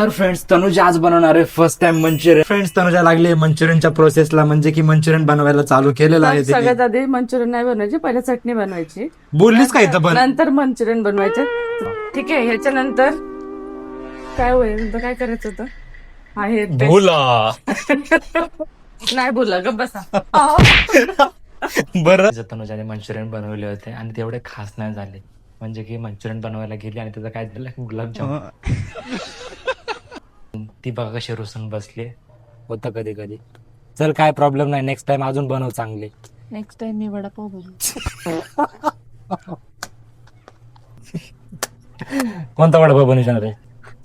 तर फ्रेंड्स तनुजा आज बनवणार आहे first time Manchurian. Friends Tanuja लागली मंचुरियनच्या प्रोसेसला, म्हणजे की मंचुरियन बनवायला चालू केलेलं आहे. तिने सगळ्यात आधी मंचुरियन नाही बनवायची, पहिले चटणी बनवायची, बोललीच का इथं पण? नंतर मंचुरियन बनवायचे. ठीक आहे, ह्याच्यानंतर काय होईल, काय करायचं होतं? आहे ते. बोला नाही बोला, गप्प बसा. बरं. तनुजाने मंचुरियन बनवले होते आणि तेवढे खास नाही झाले, म्हणजे की मंचुरियन बनवायला गेली आणि त्याचं काय झालं, गुलाबजाम. ती बघा कशी रुसून बसली. होतं कधी कधी. चल काय प्रॉब्लेम नाही, नेक्स्ट टाइम अजून बनव चांगले. नेक्स्ट टाइम मी वडापाव बनवू. कोणता वडापाव बनवणार आहे?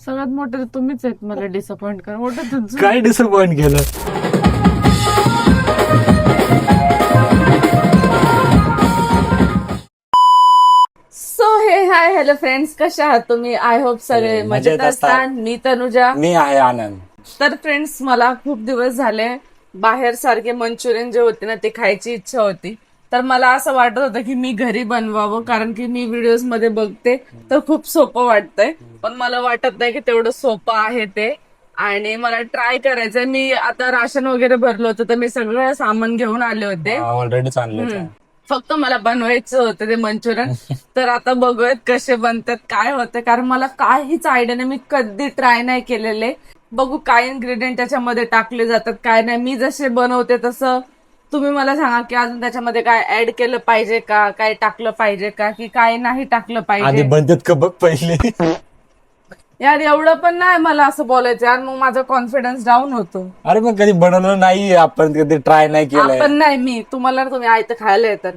सगळ्यात मोठं तुम्हीच आहेत, मला डिसअपॉइंट करा. मोठं तुमचं. काय डिसअपॉइंट केलं? सो हे हाय हॅलो फ्रेंड्स, कशा आहात तुम्ही? आय होप सगळे मजेत असतात. मी तनुजा. मी आहे आनंद. तर फ्रेंड्स, मला खूप दिवस झाले बाहेर सारखे मंचुरियन जे होते ना ते खायची इच्छा होती. तर मला असं वाटत होतं की मी घरी बनवावं, कारण की मी व्हिडिओज मध्ये बघते तर खूप सोपं वाटतंय, पण मला वाटत नाही की तेवढं सोपं आहे ते. आणि मला ट्राय करायचंय. मी आता राशन वगैरे भरलं होतं, तर मी सगळं सामान घेऊन आले होते. ऑलरेडी चालले. फक्त मला बनवायचं होतं ते मंचुरियन. तर आता बघूयात कसे बनतात, काय होतं, कारण मला काहीच आयडिया नाही. मी कधी ट्राय नाही केलेले. बघू काय इन्ग्रेडियंट त्याच्यामध्ये टाकले जातात, काय नाही. मी जसे बनवते तसं तुम्ही मला सांगा की अजून त्याच्यामध्ये काय ऍड केलं पाहिजे का, काय टाकलं पाहिजे का, की काय नाही टाकलं आधी पाहिजे. बनतात का बघ पहिले. यार एवढं पण नाही मला असं बोलायचं यार, मग माझा कॉन्फिडन्स डाऊन होतो. अरे मग कधी बनवलं नाही आपण, कधी ट्राय नाही केलंय. आपण नाही, मी तुम्हाला तुम्ही आयतं खायला येतात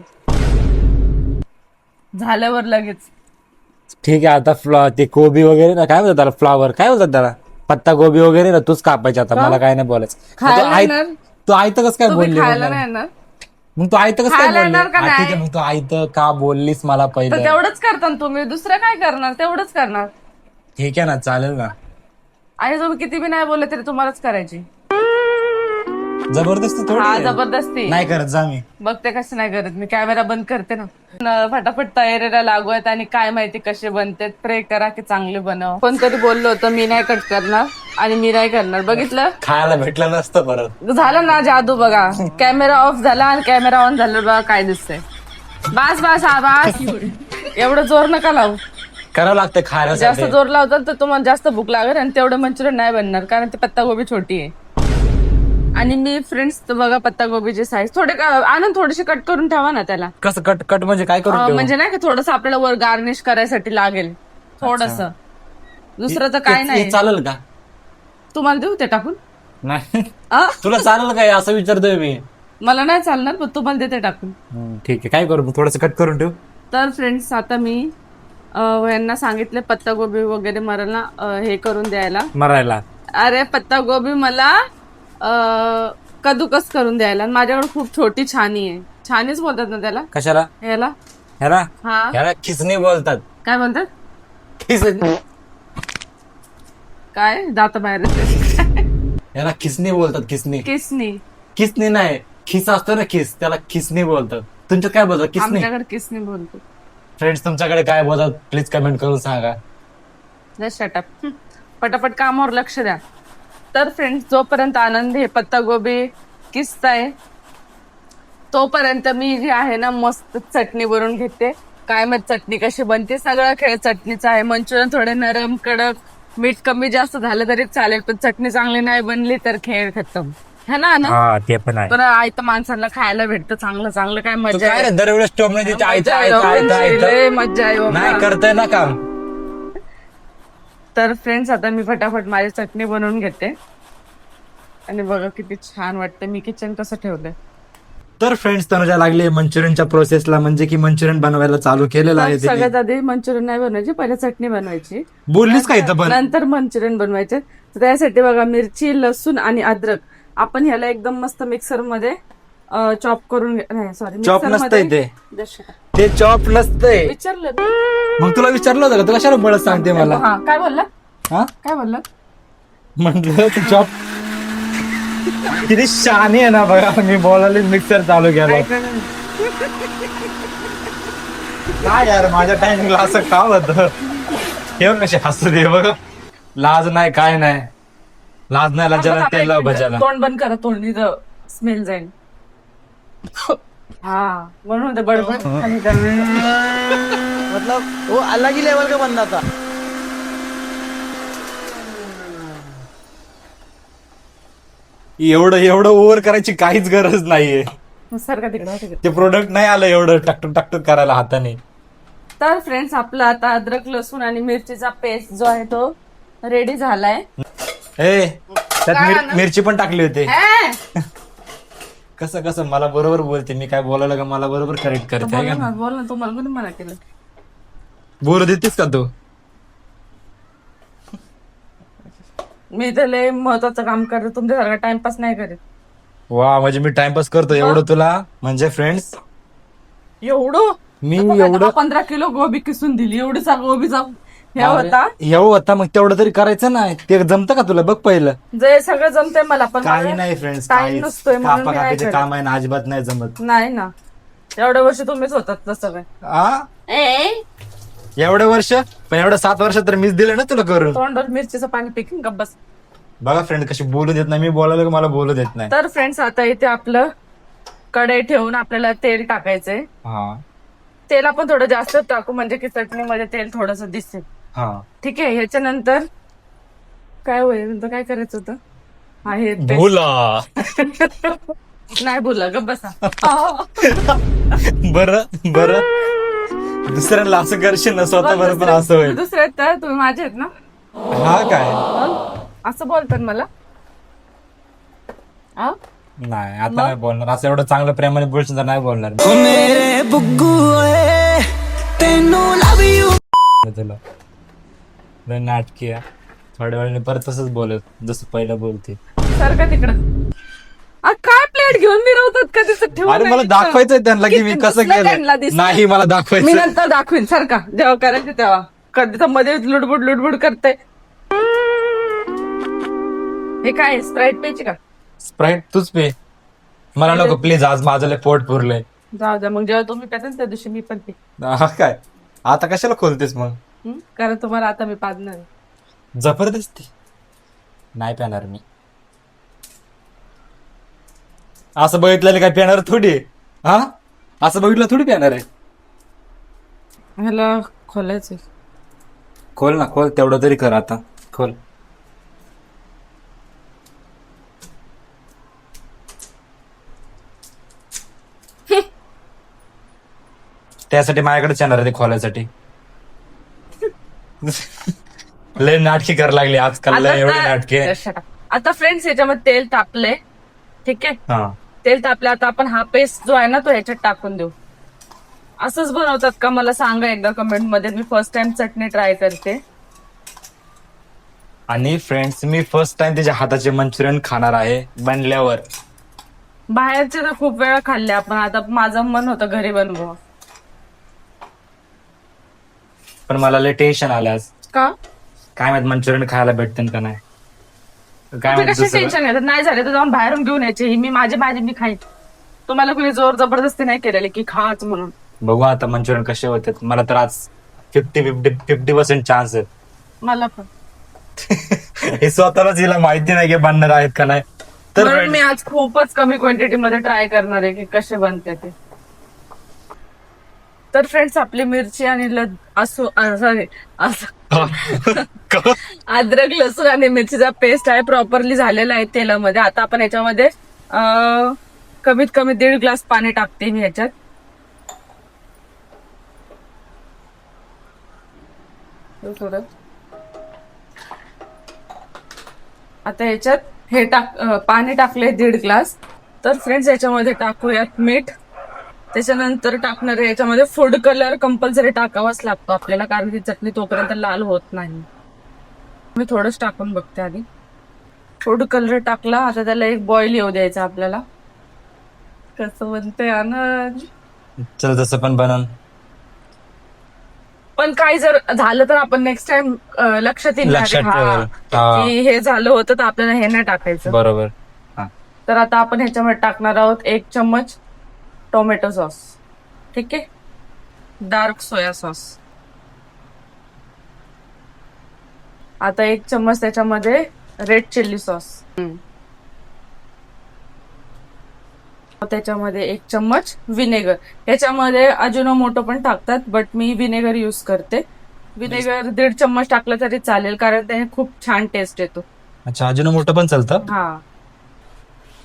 झाल्यावर लगेच. ठीक आहे, आता ते कोबी वगैरे ना, काय बोलतात त्याला, फ्लावर काय बोलतात त्याला, पत्ता गोबी वगैरे ना, तूच कापायचे. आता मला काय नाही बोलायचं. खायला येणार? तू आयतं कसं काय बोलली? खायला नाही येणार मग तू आयतं कसं काय खायला बोलली? येणार का हा, ठीक आहे, नाही? मग तू आयतं का बोललीस मला तर पहिलं? तेवढंच करता ना तुम्ही, दुसरं काय करणार, तेवढंच करणार. ठीक आहे ना, चालेल ना. आणि तुम्ही किती बी नाही बोलले तरी तुम्हालाच करायची. जबरदस्ती थोडी हा आहे. जबरदस्ती. नाही करत जा मी. बघते कसं नाही करत मी. कॅमेरा बंद करते ना. फटाफट तयारीला लागू आहेत आणि काय माहिती कसे बनतात. प्रे करा की चांगले बनव. कोणतरी बोललो होतं मी नाही कट करणार आणि मी नाही करणार. बघितलं, खायला भेटलं नसतं परत. झालं ना जादू. बघा कॅमेरा ऑफ झाला आणि कॅमेरा ऑन झाला, बघा काय दिसतंय. बास बास बास. एवढं जोर नका लावू. करावं लागतं खायला. जास्त जोर लावतात तर तुम्हाला जास्त भूक लागेल आणि तेवढं मंचुरियन नाही बनणार, कारण ते पत्तागोबी छोटी आहे. आणि मी फ्रेंड्स बघा पत्तागोबीची साईज थोडे आनंद थोडीशी कट करून ठेवा ना त्याला. कसं कट कट म्हणजे काय करू? म्हणजे नाही का थोडस आपल्याला वर गार्निश करायसाठी लागेल थोडस. दुसरं तर काय नाही. चालेल का? तुम्हाला देऊ ते टाकून? नाही आ? तुला चालेल काय असं विचारतोय मी. मला नाही चालणार, पण तुम्हाला देते टाकून. ठीक आहे, काय करू, थोडस कट करून ठेव. तर फ्रेंड्स आता मी यांना सांगितले पत्तागोबी वगैरे मला हे करून द्यायला. मरायला? अरे पत्तागोबी मला कद्दूकस करून द्यायला. माझ्याकडे खूप छोटी छानी आहे. छानीच बोलतात ना त्याला? कशाला? ह्याला ह्याला हा ह्याला खिसणी बोलतात. काय म्हणतात? खिसणी. काय दात बाहेर येते. ह्याला खिसणी बोलतात. खिसणी. किसनी. खिसणी नाही, खिस असतो ना, खिस, त्याला खिसणी बोलतात. तुमच्यात काय बोलतात? खिसणी. आमच्याकडे किसनी बोलतो. फ्रेंड्स तुमच्याकडे काय बोलतात प्लीज कमेंट करून सांगा. Just shut up. पटापट कामावर लक्ष द्या. तर फ्रेंड्स जोपर्यंत आनंद हे पत्तागोबी किसताय तोपर्यंत मी जी आहे ना मस्त चटणी बनवून घेते. काय मग चटणी कशी बनते, सगळा खेळ चटणीचा आहे. मंचुरियन थोडे नरम कडक, मीठ कमी जास्त झालं तरी चालेल, पण चटणी चांगली नाही बनली तर खेळ खतम है ना. ते पण आहे. पण आयतं माणसांना खायला भेटतं चांगलं चांगलं. काय मजा आहे. दरवेळेस टोमणे मजा आहे बाबा. नाही करताय ना काम. तर फ्रेंड्स आता मी फटाफट माझी चटणी बनवून घेते आणि बघा किती छान वाटतं. मी किचन कसं ठेवलंय. तर फ्रेंड्स तनुजा लागली मंचुरियनच्या प्रोसेसला, म्हणजे की मंचुरियन बनवायला चालू केलेलं आहे. तिने सगळ्यात आधी मंचुरियन नाही बनवायची, पहिले चटणी बनवायची, बोललीच का इथं पण? नंतर मंचुरियन बनवायचे. तर त्यासाठी बघा मिरची, लसूण आणि अद्रक आपण ह्याला एकदम मस्त मिक्सर मध्ये चॉप करून नाही सॉरी चॉप नसतंय ते. जस्ट ते चॉप नसतंय. विचारलं. मग तुला विचारलं होतं का? तू कशाला बळच सांगते मला? हा काय बोलला? हा काय बोलला? म्हटलं तू चॉप. किती शानी आहे ना बघा. मी बोलायला मिक्सर चालू केला. काय यार माझ्या टायमिंगला असं का होतं? ठेव कसे हसू दे बघा. लाज नाही काय नाही, लाज नाही लाजायला थांबा, तेल लाव एक मिनिट. भजाला. तोंड बंद करा, तोंडी स्मेल जाईल. हा म्हणून ते बडबड खाली करा. मतलब वो अलग ही लेवल का बंदा था. एवढं एवढं ओव्हर करायची काहीच गरज नाहीये. सारखा तिकडे. ते प्रोडक्ट नाही आलं एवढं टकटक टकटक करायला हाताने. तर फ्रेंड्स आपला आता अद्रक लसूण आणि मिरचीचा पेस्ट जो आहे तो रेडी झालाय. त्यात काय आणलं? मिरची पण टाकली होती. ए! कसं कसं मला बरोबर बोलते, मी काय बोलायला का मला बरोबर करेक्ट करते आहे का नाही? बोल ना, तू मला कोणी मना केलं. बोलू देतेस का तू? मी तर लय महत्वाचं काम करते, तुमच्यासारखा टाइमपास नाही करत. वा म्हणजे मी टाइमपास करतो एवढं तुला म्हणजे फ्रेंड्स. एवढं मी आता एवढं 15 किलो गोबी किसून दिली, एवढीचा गोबीचा हे होता. एवढं होता मग तेवढं तरी करायचं नाही. ते जमतं का तुला? बघ पहिलं. जे सगळं जमतंय मला, पण काही नाही फ्रेंड्स, टाइम नसतोय म्हणून मी नाही कापाकापीचे करत. काम आहे ना, अजिबात नाही जमत. नाही ना, एवढ्या वर्ष तुम्हीच होतात तसं काय. आ एवढे वर्ष पण एवढं 7 वर्ष तर मीच दिलं ना तुला करून. तोंडावर मिरचीचं पाणी पिकीन का बस. बघा फ्रेंड कशी बोलू देत नाही, मी बोलायला का मला बोलू देत नाही. तर फ्रेंड्स आता इथे आपलं कढई ठेवून आपल्याला तेल टाकायचंय. हा तेल आपण थोडं जास्त टाकू म्हणजे की चटणीमध्ये तेल थोडस दिसेल. हा ठीक आहे. ह्याच्यानंतर काय होईल, नंतर काय करायचं होतं? हा हे paste. बोला. नाही बोला ग बसा. बरं बरं दुसऱ्यांना असं करशील ना, स्वतः बरं पण असं होईल. दुसरे तर तुम्ही माझे आहेत ना, हा काय असं बोलतात मला. हा? नाही आता नाही बोलणार, असं एवढं चांगलं प्रेमाने बोलशील तर नाही बोलणार मेरे बुग्गू ओए तेनू लव यू. मी तुला. लय नाटकी आहे. थोड्या वेळाने परत तसंच बोलत जसं पहिलं बोलते. सारखं तिकडं काय प्लेट घेऊन मिरवतात का तिथं ठेवून? अरे मला दाखवायचंय त्यांना की मी कसं केलं. नाही मला मी दाखवायचं. नंतर दाखवीन सारखा, जेव्हा करायचं तेव्हा. कधी तर मध्ये लुडबुड लुडबुड करते. हे काय स्प्राईट प्यायची का? स्प्राईट तूच पे. मला नको प्लीज, आज माझं लय पोट पुरलंय. जाऊ द्या मग, जेव्हा तुम्ही प्याचा त्या दिवशी मी पण पे. हा काय आता कशाला खोलतेस मग? कारण तुम्हाला आता मी पाजणार आहे. जबरदस्ती नाही पिणार मी. असं बघितलेलं काय पिणार थोडी? हा असं बघितलं थोडी पिणार आहे. ह्याला खोलायचं. खोल ना, खोल तेवढं तरी कर आता, खोल. त्यासाठी माझ्याकडेच येणार आहे ते खोलायसाठी. लय नाटकी करायला लागली आजकाल, लय एवढी नाटके. आता फ्रेंड्स याच्यामध्ये तेल टाकले. ठीक आहे, हा तेल तापले. आता आपण हा पेस्ट जो आहे ना तो ह्याच्यात टाकून देऊ. असंच बनवतात का मला सांगा एकदा कमेंट मध्ये. मी फर्स्ट टाइम चटणी ट्राय करते. आणि फ्रेंड्स मी फर्स्ट टाइम त्याच्या हाताचे मंचुरियन खाणार आहे बनल्यावर. बाहेरचे तर खूप वेळा खाल्ले आपण, आता माझं मन होतं घरी बनवू. पण मला लय टेन्शन आलं आज. का काय माहित मंचुरियन खायला भेटते का नाही, काय माहित कशी दुसरं. टेन्शन घेतात? नाही झाले तर जाऊन बाहेरून घेऊन यायचे. ही मी माझी भाजी मी खाईन. तुम्हाला कुणी जोर जबरदस्ती नाही केलेली की खाच म्हणून. बघू आता मंचुरियन कसे होते. मला तर आज 50% चान्स आहे. मला पण हे स्वतःलाच हिला माहिती नाही की बनणार आहेत का नाही. तर म्हणून मी आज खूपच कमी क्वांटिटी मध्ये ट्राय करणार आहे की कसे बनते ते. तर फ्रेंड्स आपली मिरची आणि सॉरी अद्रक लसूण आणि मिरचीचा पेस्ट आहे प्रॉपरली झालेला आहे तेलामध्ये. आता आपण याच्यामध्ये कमीत कमी 1.5 ग्लास पाणी टाकते मी ह्याच्यात. थोडं आता ह्याच्यात हे पाणी टाकले 1.5 ग्लास. तर फ्रेंड्स याच्यामध्ये टाकूयात मीठ. त्याच्यानंतर टाकणार आहे याच्यामध्ये फूड कलर. कंपल्सरी टाकावाच लागतो आपल्याला, कारण ती चटणी तोपर्यंत लाल होत नाही. मी थोडंच टाकून बघते आधी. फूड कलर टाकला. आता त्याला एक बॉईल येऊ द्यायचा आपल्याला. कसं बनतंय आनंद? चल तसं पण बनन. पण काही जर झालं तर आपण नेक्स्ट टाइम लक्षात येईल लक्षात ठेवेल. की हे झालं होतं तर आपल्याला हे नाही टाकायचं. बरोबर. हा तर आता आपण ह्याच्यामध्ये टाकणार आहोत 1 चम्मच टोमॅटो सॉस. ठीक आहे, डार्क सोया सॉस. आता 1 चम्मच त्याच्यामध्ये रेड चिल्ली सॉस, त्याच्यामध्ये 1 चम्मच विनेगर. याच्यामध्ये अजिनोमोटो पण टाकतात, बट मी विनेगर यूज करते. विनेगर 1.5 चम्मच टाकलं तरी चालेल, कारण त्याने खूप छान टेस्ट येतो. अच्छा, अजून मोठं पण चालतं. हा,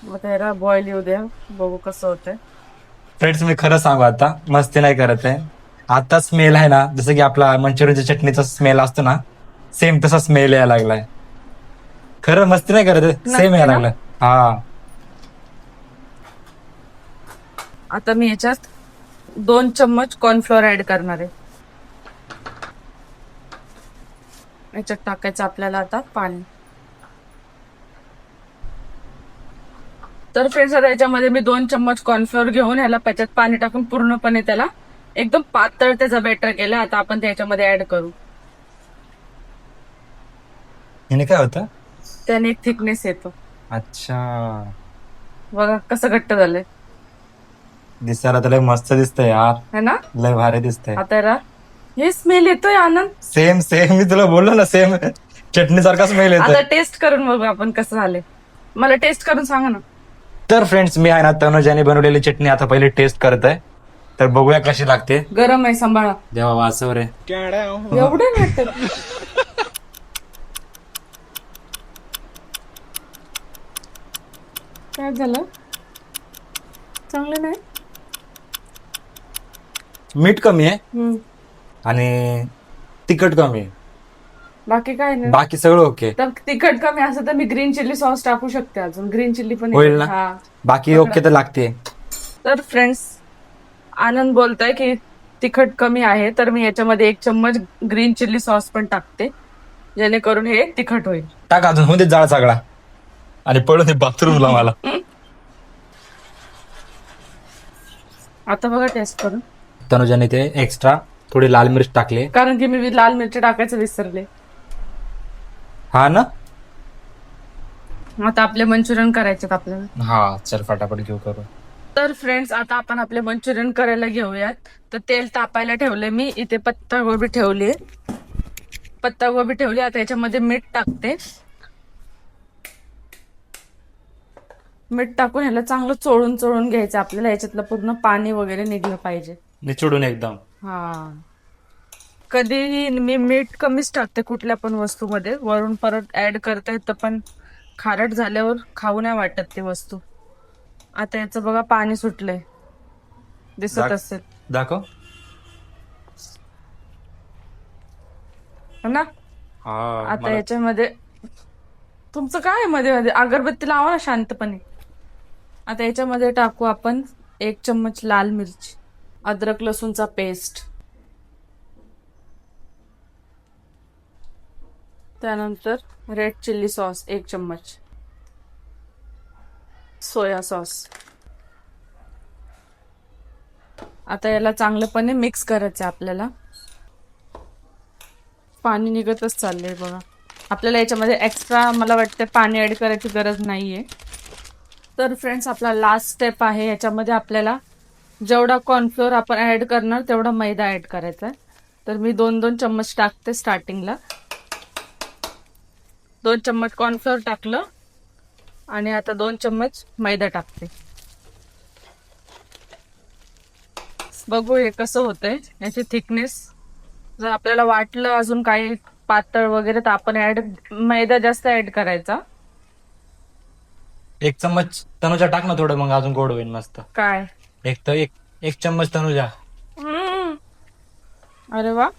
मग त्याला बॉईल येऊ द्या, बघू कसं होतंय. फ्रेंड्स मी खरं सांगू, आता मस्ती नाही करत आहे. आता स्मेल आहे ना, जसं की आपला मंचुरियनच्या चटणीचा स्मेल असतो ना, सेम तसा स्मेल यायला लागलाय. खरं मस्ती नाही करत, सेम यायला ना? लागलाय. हा, आता मी याच्यात 2 चम्मच कॉर्नफ्लोअर ऍड करणार आहे. याच्यात टाकायचं आपल्याला आता पाणी. तर फ्रेंड्स आता याच्यामध्ये मी 2 चम्मच कॉर्नफ्लोअर घेऊन ह्याला त्याच्यात पाणी टाकून पूर्णपणे त्याला एकदम पातळ त्याचा बॅटर केला. आता आपण त्याच्यामध्ये ऍड करू. याने काय होतं? त्याने एक थिकनेस येतो. अच्छा, बघा कसं घट्ट झालंय, दिसायला तर लय मस्त दिसतंय यार, है ना? लय भारी दिसतंय. आता याला हे स्मेल येतोय आनंद. सेम सेम, मी तुला बोललो ना, सेम चटणी सारखा स्मेल आता येतोय. टेस्ट करून बघू आपण कसं झालंय. मला टेस्ट करून सांगा ना. तर फ्रेंड्स मी आहे ना तनुजाने बनवलेली चटणी आता पहिले टेस्ट करत आहे, तर बघूया कशी लागते. गरम आहे, सांभाळा. देवा वाचव रे. एवढं वाटत काय झालं, चांगलं नाही. मीठ कमी आहे आणि तिखट कमी आहे, बाकी काय नाही. बाकी सगळं ओके. तर तिखट कमी असं तर मी ग्रीन चिल्ली सॉस टाकू शकते, अजून ग्रीन चिल्ली पण होईल येते. ना? हा. बाकी ओके तर लागते. तर फ्रेंड्स आनंद बोलतोय की तिखट कमी आहे, तर मी याच्यामध्ये 1 चम्मच ग्रीन चिल्ली सॉस पण टाकते, जेणेकरून हे तिखट होईल. टाक अजून, होते जाळ सगळा आणि पळून ते बाथरूमला मला. आता बघा टेस्ट करून. तनुजाने ते एक्स्ट्रा थोडी लाल मिरच टाकली. कारण की मी लाल मिरची टाकायचं विसरले. हा ना, आता आपले मंचुरियन करायचे आपल्याला. हा चल फटाफट घेऊ करू. तर फ्रेंड्स आता आपण आपले मंचुरियन करायला घेऊयात. तर तेल तापायला ठेवले मी इथे, पत्तागोबी ठेवली. आता याच्यामध्ये मीठ टाकते. मीठ टाकून ह्याला चांगलं चोळून घ्यायचं आपल्याला. याच्यातलं पूर्ण पाणी वगैरे निघलं पाहिजे, निचोडून एकदम. हा. कधीही मी मीठ कमीच टाकते कुठल्या पण वस्तूमध्ये, वरून परत ऍड करता येतं, पण खारट झाल्यावर खाऊ नाही वाटत ती वस्तू. आता याचं बघा पाणी सुटलंय, दिसत असेल दाखव. हो ना. आता याच्यामध्ये तुमचं काय मध्ये मध्ये अगरबत्ती लावा ना शांतपणे. आता याच्यामध्ये टाकू आपण 1 चम्मच लाल मिरची, अद्रक लसूणचा पेस्ट, त्यानंतर रेड चिल्ली सॉस 1 चम्मच, सोया सॉस. आता याला चांगलंपणे मिक्स करायचं आपल्याला. पाणी निघतच चाललंय बघा. आपल्याला याच्यामध्ये एक्स्ट्रा मला वाटतं पाणी ऍड करायची गरज नाहीये. तर फ्रेंड्स आपला लास्ट स्टेप आहे. याच्यामध्ये आपल्याला जेवढा कॉर्नफ्लोअर आपण ऍड करणार तेवढा मैदा ऍड करायचा आहे. तर मी 2-2 चम्मच टाकते स्टार्टिंगला. 2 चम्मच कॉर्नफ्लोअर टाकलं आणि आता 2 चम्मच मैदा टाकते. बघू हे कसं होतंय, याची थिकनेस. जर आपल्याला वाटलं अजून काही पातळ वगैरे तर आपण मैदा जास्त ऍड करायचा. 1 चम्मच तनुजा टाक ना थोडं, मग अजून गोड होईल मस्त. काय एक चम्मच तनुजा. अरे वा,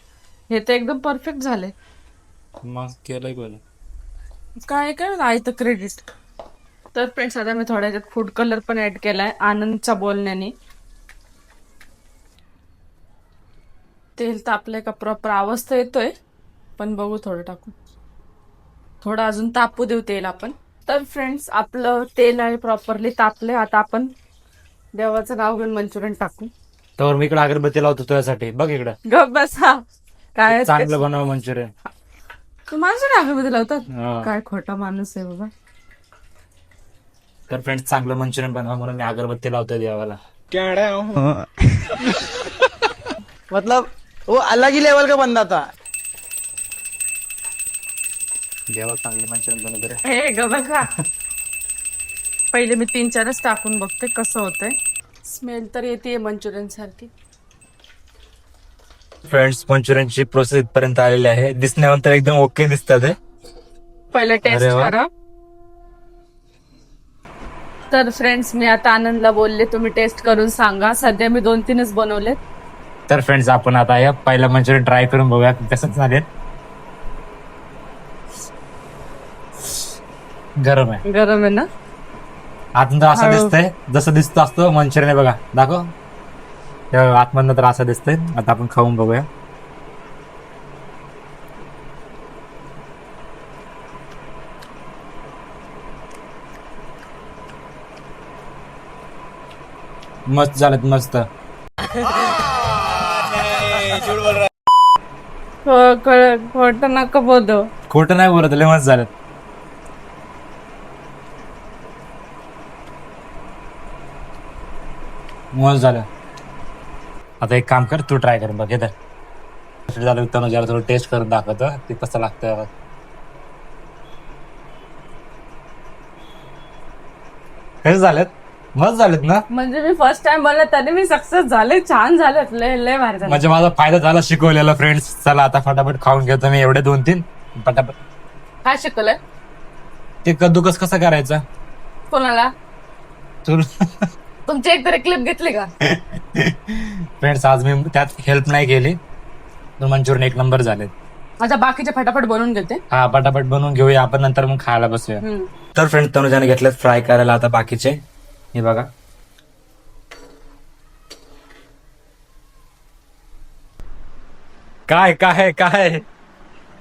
हे तर एकदम परफेक्ट झाले. मग केलंय कोणी काय आहे तर क्रेडिट. तर फ्रेंड्स आता मी थोड्याच्यात फूड कलर पण ऍड केलाय आनंदच्या बोलण्याने. तेल तापलंय का प्रॉपर आवाज तर येतोय, पण बघू थोडं टाकू, थोडं अजून तापू देऊ तेल आपण. तर फ्रेंड्स आपलं तेल आहे प्रॉपरली तापलंय. आता आपण देवाचं नाव घेऊन मंचुरियन टाकू. तर मी इकडे अगरबत्ती लावतो तुझ्यासाठी. बघ इकडं, गप बसा. काय चांगलं बनव मंचुरियन. तू माणसं अगरबत्ती लावतात, हा. काय खोटा माणूस आहे बाबा. तर फ्रेंड्स चांगलं मंचुरियन बनवा म्हणून मी अगरबत्ती लावतोय देवाला. मतलब वो अलग ही लेवल का बंदा था. जेव्हा चांगले मंचुरियन बनवते. हे ग बघा, पहिले मी 3-4च टाकून बघते कसं होतंय. स्मेल तर येते मंचुरियन सारखी. फ्रेंड्स, मंचुरियनची प्रोसेस इथपर्यंत आलेली आहे. दिसण्यानंतर एकदम ओके दिसतात. पहिले टेस्ट अरे वा. करा. तर फ्रेंड्स, मी आता आनंदला बोलले तुम्ही टेस्ट करून सांगा. सध्या मी 2-3च बनवलेत. तर फ्रेंड्स, आपण आता या पहिला मंचुरियन ट्राय करून बघूया कसं चालेल. गरम आहे. गरम आहे ना. आतून तर असं हळू. दिसतंय जसं दिसतो असतो मंचुरियन आहे. बघा, दाखव. आतमधनं तर असं दिसतंय. आता आपण खाऊन बघूया. मस्त झालं, मस्त. खोट नका बोलू. खोटं नाही बोलत, लय मस्त झालं. मस्त झालं. आता एक काम कर, तू ट्राय कर बघ. तर झालं तर जरा थोडं टेस्ट करून दाखवतो ते कसं लागतं. कसे झालेत? मस्त झालेत ना. म्हणजे मी फर्स्ट टाइम बनवलं तरी मी सक्सेस झाले. छान झालेत. लय लय भारी झाले. म्हणजे माझा फायदा झाला शिकवलेला. फ्रेंड्स, चला आता फटाफट खाऊन घेतो मी एवढे 2-3 पटापट. काय शिकवलंय ते कद्दूकस कसं करायचं कोणाला? तुला? तुमची एक तरी क्लिप घेतली का? फ्रेंड्स, आज मी त्यात हेल्प नाही केली तर मंचुरियन एक नंबर झाले. आता बाकीचे फटाफट बनवून घेते. हा, पटापट बनवून घेऊया आपण, नंतर मग खायला बसूया. तर फ्रेंड्स, तनुजाने घेतले फ्राय करायला आता बाकीचे. हे बघा, काय काय काय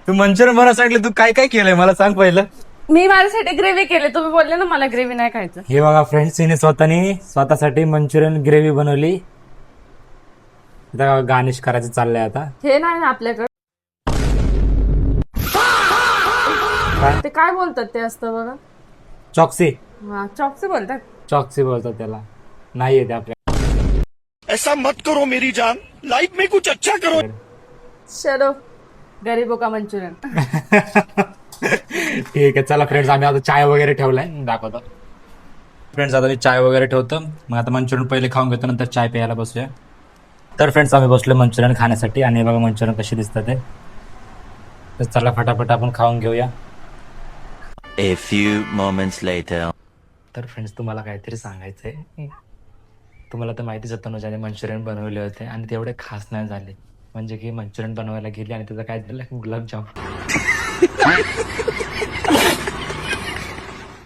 तू मंचुरियन बनवायला सांगितलं, तू काय काय केलंय मला सांग पहिलं. मी माझ्यासाठी ग्रेव्ही केली. तुम्ही बोलले ना मला ग्रेव्ही नाही खायचं. हे बघा फ्रेंड्स, हिने स्वतःसाठी मंचुरियन ग्रेव्ही बनवली. आता गार्निश करायचं चाललंय आता. हे नाही ना आपल्याकडे. ते काय बोलतात ते असतं बघा. चॉक्सी. हा, चॉकसे बोलतात. चॉक्सी बोलतात त्याला. नाही येते आपल्या. ऐसा मत करो मेरी जान, लाइफ में कुछ अच्छा करो. चलो, गरीबो का मंचुरियन. ठीक आहे, चला फ्रेंड्स, आम्ही आता चाय वगैरे ठेवलाय, दाखवतो. फ्रेंड्स, आता मी चाय वगैरे ठेवतो. मग आता मंचुरियन पहिले खाऊन घेतो, नंतर चाय प्यायला बसूया. तर फ्रेंड्स, आम्ही बसलो मंचुरियन खाण्यासाठी आणि बघा मंचुरियन कशी दिसतात ते. तर चला फटाफट आपण खाऊन घेऊया. A few moments later. तर फ्रेंड्स, तुम्हाला काहीतरी सांगायचंय. तुम्हाला तर माहितीच होतं, तनुजाने मंचुरियन बनवले होते आणि तेवढे खास नाही झाले. म्हणजे की मंचुरियन बनवायला गेली आणि त्याचं काय झालं, गुलाबजाम.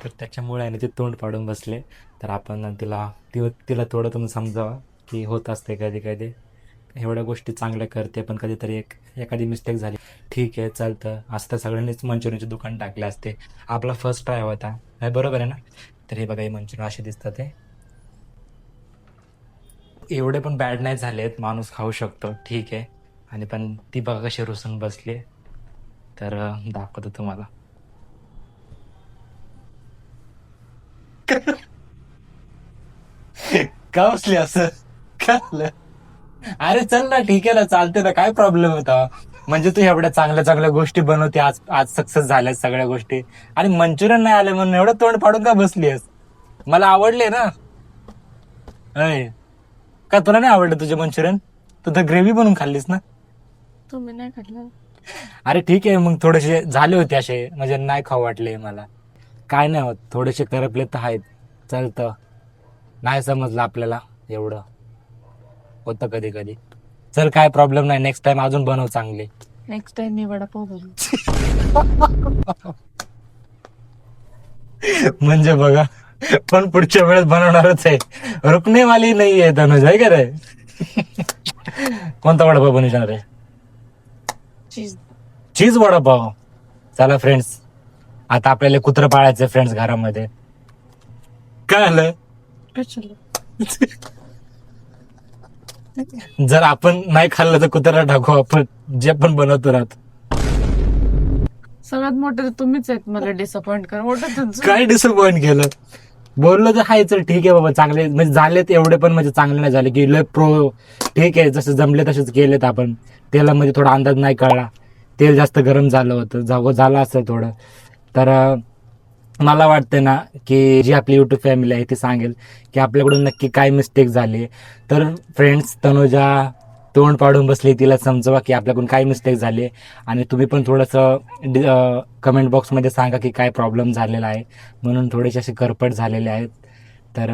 तर त्याच्यामुळे आहे ना ते तोंड पाडून बसले. तर आपण तिला थोडं तुम्ही समजावा की होत असते कधी कधी. एवढ्या गोष्टी चांगल्या करते पण कधीतरी एखादी मिस्टेक झाली, ठीक आहे, चालतं. असं तर सगळ्यांनीच मंचुरियनचे दुकान टाकले असते. आपला फर्स्ट ट्राय होता, हे बरोबर आहे ना. तर हे बघा, हे मंचुरियन असे दिसतात. ते एवढे पण बॅड नाही झालेत, माणूस खाऊ शकतो, ठीक आहे. आणि पण ती बघा कशी रुसून बसली. तर दाखवतो तुम्हाला. का बसली असं? काय? अरे चल ना, ठीक आहे ना, चालते ना, काय प्रॉब्लेम होता. म्हणजे तू एवढ्या चांगल्या चांगल्या गोष्टी बनवते, आज सक्सेस झाल्या सगळ्या गोष्टी, आणि मंचुरियन नाही आले म्हणून एवढं तोंड पाडून का बसलीस? मला आवडले ना. अय, का तुला नाही आवडलं तुझे मंचुरियन? तू तर ग्रेव्ही बनवून खाल्लीस ना. तुम्ही नाही खाल्लं? अरे ठीक आहे, मग थोडेसे झाले होते असे, म्हणजे नाही खाऊ वाटले मला. काय नाही होत, थोडेसे करपले तर आहेत, चालतं. नाही समजलं आपल्याला, एवढं होतं कधी कधी. चल, काय प्रॉब्लेम नाही, नेक्स्ट टाइम अजून बनव चांगले. नेक्स्ट टाइम मी वडापाव बनवू. म्हणजे बघा, पण पुढच्या वेळेस बनवणारच आहे. रुकणे वाली नाही आहे तनुज, आहे का रे? कोणता वडापाव बनवणार आहे? चीज वडापाव. चला फ्रेंड्स, आता आपल्याला कुत्रं पाळायचं फ्रेंड्स घरामध्ये. काय आलं? जर आपण नाही खाल्लं तर कुत्र्याला टाकू आपण, जे पण बनवतो राहतो. सगळ्यात मोठं तुम्हीच आहेत मला डिसअपॉइंट कर. मोठं तुमचं. काय डिसअपॉइंट केलं? बोललो तर हाय, चल ठीक आहे बाबा, चांगले म्हणजे झालेत एवढे, पण म्हणजे चांगले नाही झाले की लय प्रो. ठीक आहे, जसं जमले तसेच केलेत आपण. तेलामध्ये थोडा अंदाज नाही कळला, तेल जास्त गरम झालं होतं, झालं असं थोडं. तर मला वाटतं ना की जी आपली युट्यूब फॅमिली आहे ती सांगेल की आपल्याकडून नक्की काय मिस्टेक झाली. तर फ्रेंड्स, तनुजा तोंड पाडून बसली, तिला समजवा की आपल्याकडून काय मिस्टेक झाली. आणि तुम्ही पण थोडंसं कमेंट बॉक्समध्ये सांगा की काय प्रॉब्लेम झालेला आहे, म्हणून थोडेसे असे करपट झालेले आहेत. तर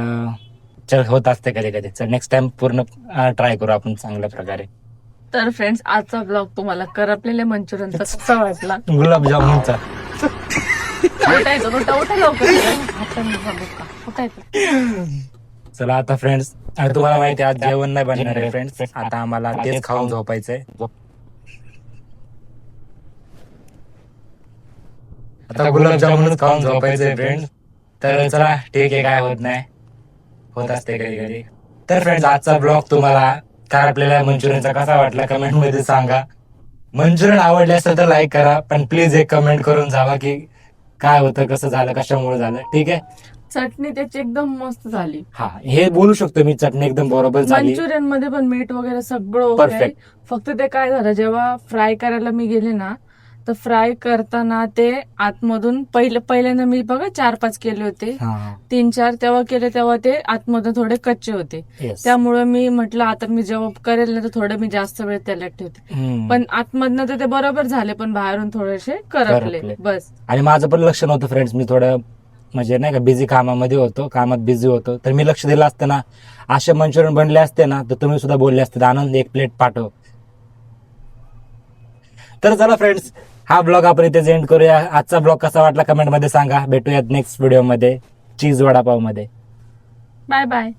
चल, होत असते कधी कधी. चल नेक्स्ट टाइम पूर्ण ट्राय करू आपण चांगल्या प्रकारे. तर फ्रेंड्स, आजचा ब्लॉग तुम्हाला करपलेले मंचुरियनचा कसा वाटला? गुलाबजामुनचा उठायचं, उठा लवकर. हाताने बघू का? उठायचं. चला आता फ्रेंड्स, तुम्हाला माहिती आहे आज जेवण नाही बनणार आहे फ्रेंड्स. आता आम्हाला तेच खाऊन झोपायचंय. आता गुलाबजामुनच खाऊन झोपायचंय फ्रेंड्स. तर चला ठीक आहे, काय होत नाही, होत असते कधी कधी. तर फ्रेंड्स, आजचा ब्लॉग तुम्हाला आपल्याला मंचुरियनचा कसा वाटला कमेंट मध्ये सांगा. मंचुरियन आवडले असेल तर लाईक करा, पण प्लीज एक कमेंट करून जावा की काय होतं, कसं झालं, कशामुळे झालं. ठीक आहे. चटणी त्याची एकदम मस्त झाली. हा, हे बोलू शकतो मी, चटणी एकदम बरोबर झाली. मंचुरियन मध्ये पण मीठ वगैरे सगळं ओके आहे. Perfect. फक्त ते काय झालं, जेव्हा फ्राय करायला मी गेले ना, तर फ्राय करताना ते आतमधून पहिल्यांदा मी बघा 4-5 केले होते, हा, 3-4 तेव्हा केले, तेव्हा ते आतमधून थोडे कच्चे होते. yes. त्यामुळे मी म्हटलं आता मी जेव्हा करेल ना तर थोडं मी जास्त वेळ त्याला ठेवते. हम्म. पण आतमधनं तर ते बरोबर झाले, पण बाहेरून थोडेसे करपले करपले. बस. आणि माझं पण लक्ष नव्हतं फ्रेंड्स, मी थोडं म्हणजे नाही का बिझी कामामध्ये होतो, कामात बिझी होतो. तर मी लक्ष दिलं असतं ना, असे मंचुरियन बनले असते ना, तर तुम्ही सुद्धा बोलले असते आनंद 1 प्लेट पाठव. तर चला फ्रेंड्स, हा ब्लॉग आपण इथे एंड करूया. आजचा ब्लॉग कसा वाटला कमेंट मध्ये सांगा. भेटूयात नेक्स्ट व्हिडिओ मध्ये चीज वडापाव मध्ये. Bye bye.